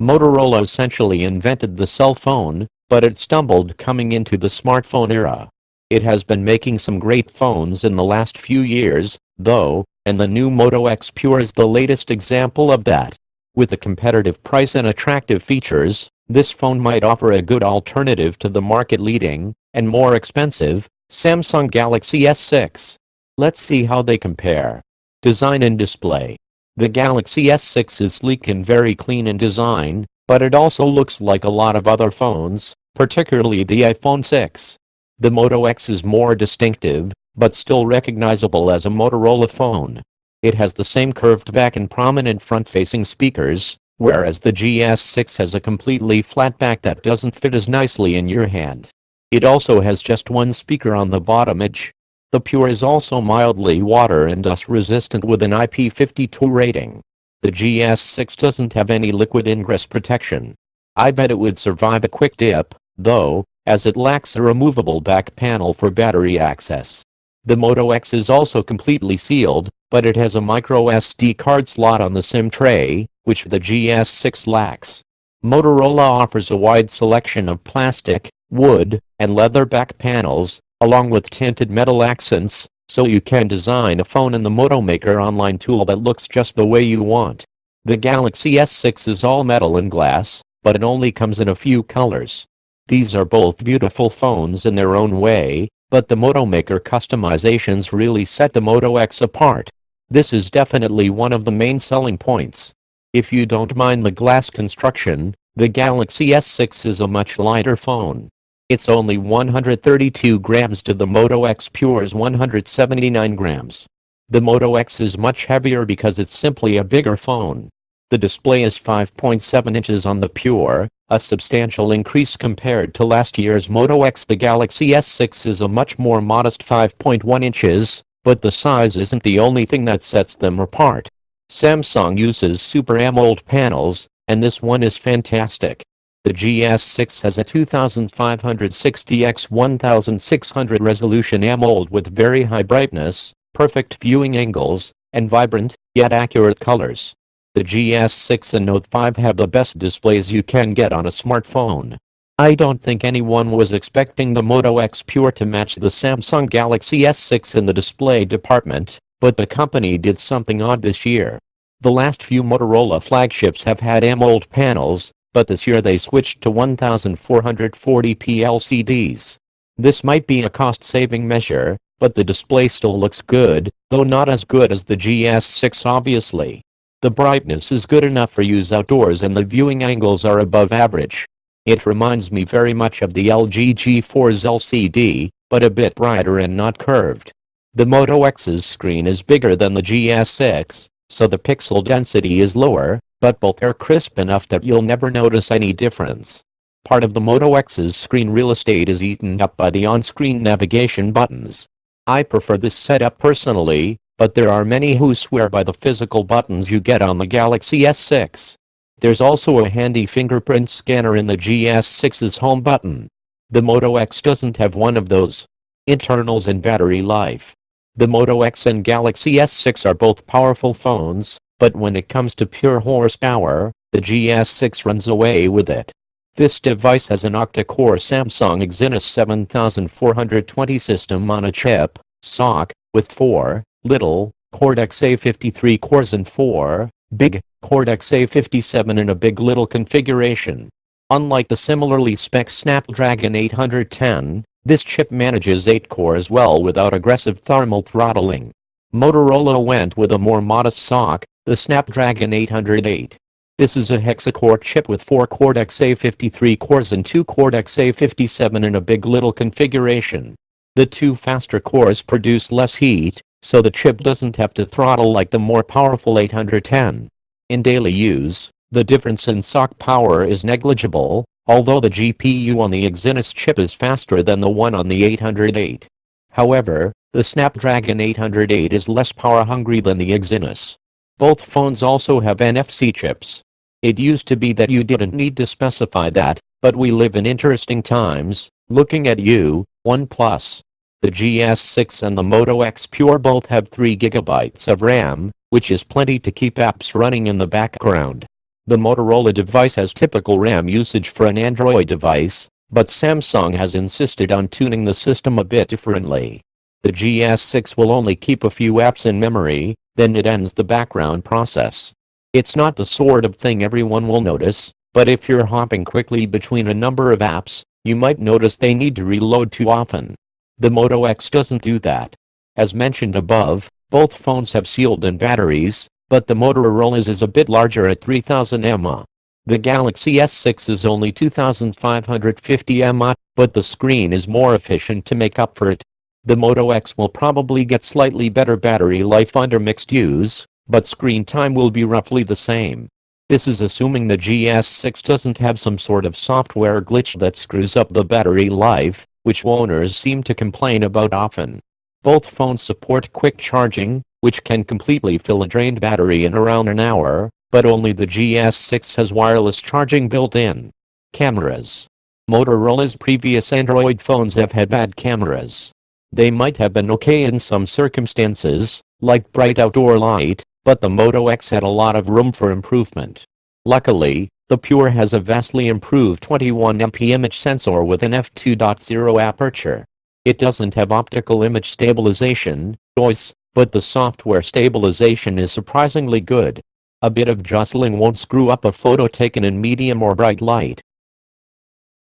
Motorola essentially invented the cell phone, but it stumbled coming into the smartphone era. It has been making some great phones in the last few years, though, and the new Moto X Pure is the latest example of that. With a competitive price and attractive features, this phone might offer a good alternative to the market-leading, and more expensive, Samsung Galaxy S6. Let's see how they compare. Design and display. The Galaxy S6 is sleek and very clean in design, but it also looks like a lot of other phones, particularly the iPhone 6. The Moto X is more distinctive, but still recognizable as a Motorola phone. It has the same curved back and prominent front-facing speakers, whereas the GS6 has a completely flat back that doesn't fit as nicely in your hand. It also has just one speaker on the bottom edge. The Pure is also mildly water and dust resistant with an IP52 rating. The GS6 doesn't have any liquid ingress protection. I bet it would survive a quick dip, though, as it lacks a removable back panel for battery access. The Moto X is also completely sealed, but it has a micro SD card slot on the SIM tray, which the GS6 lacks. Motorola offers a wide selection of plastic, wood, and leather back panels, along with tinted metal accents, so you can design a phone in the Moto Maker online tool that looks just the way you want. The Galaxy S6 is all metal and glass, but it only comes in a few colors. These are both beautiful phones in their own way, but the Moto Maker customizations really set the Moto X apart. This is definitely one of the main selling points. If you don't mind the glass construction, the Galaxy S6 is a much lighter phone. It's only 132 grams to the Moto X Pure's 179 grams. The Moto X is much heavier because it's simply a bigger phone. The display is 5.7 inches on the Pure, a substantial increase compared to last year's Moto X. The Galaxy S6 is a much more modest 5.1 inches, but the size isn't the only thing that sets them apart. Samsung uses Super AMOLED panels, and this one is fantastic. The GS6 has a 2560 x 1600 resolution AMOLED with very high brightness, perfect viewing angles, and vibrant, yet accurate colors. The GS6 and Note 5 have the best displays you can get on a smartphone. I don't think anyone was expecting the Moto X Pure to match the Samsung Galaxy S6 in the display department, but the company did something odd this year. The last few Motorola flagships have had AMOLED panels, but this year they switched to 1440p LCDs. This might be a cost-saving measure, but the display still looks good, though not as good as the GS6 obviously. The brightness is good enough for use outdoors and the viewing angles are above average. It reminds me very much of the LG G4's LCD, but a bit brighter and not curved. The Moto X's screen is bigger than the GS6, so the pixel density is lower, but both are crisp enough that you'll never notice any difference. Part of the Moto X's screen real estate is eaten up by the on-screen navigation buttons. I prefer this setup personally, but there are many who swear by the physical buttons you get on the Galaxy S6. There's also a handy fingerprint scanner in the GS6's home button. The Moto X doesn't have one of those. Internals and battery life. The Moto X and Galaxy S6 are both powerful phones, but when it comes to pure horsepower, the GS6 runs away with it. This device has an octa-core Samsung Exynos 7420 system on a chip, SoC, with 4 little Cortex-A53 cores and 4 big Cortex-A57 in a big little configuration. Unlike the similarly spec Snapdragon 810, this chip manages 8 cores well without aggressive thermal throttling. Motorola went with a more modest SoC, the Snapdragon 808. This is a hexa-core chip with 4 Cortex-A53 cores and 2 Cortex-A57 in a big little configuration. The 2 faster cores produce less heat, so the chip doesn't have to throttle like the more powerful 810. In daily use, the difference in SoC power is negligible, although the GPU on the Exynos chip is faster than the one on the 808. However, the Snapdragon 808 is less power-hungry than the Exynos. Both phones also have NFC chips. It used to be that you didn't need to specify that, but we live in interesting times. Looking at you, OnePlus. The GS6 and the Moto X Pure both have 3 GB of RAM, which is plenty to keep apps running in the background. The Motorola device has typical RAM usage for an Android device, but Samsung has insisted on tuning the system a bit differently. The GS6 will only keep a few apps in memory, then it ends the background process. It's not the sort of thing everyone will notice, but if you're hopping quickly between a number of apps, you might notice they need to reload too often. The Moto X doesn't do that. As mentioned above, both phones have sealed-in batteries, but the Motorola's is a bit larger at 3000 mAh. The Galaxy S6 is only 2550 mAh, but the screen is more efficient to make up for it. The Moto X will probably get slightly better battery life under mixed use, but screen time will be roughly the same. This is assuming the GS6 doesn't have some sort of software glitch that screws up the battery life, which owners seem to complain about often. Both phones support quick charging, which can completely fill a drained battery in around an hour, but only the GS6 has wireless charging built in. Cameras. Motorola's previous Android phones have had bad cameras. They might have been okay in some circumstances, like bright outdoor light, but the Moto X had a lot of room for improvement. Luckily, the Pure has a vastly improved 21MP image sensor with an f2.0 aperture. It doesn't have optical image stabilization, OIS, but the software stabilization is surprisingly good. A bit of jostling won't screw up a photo taken in medium or bright light.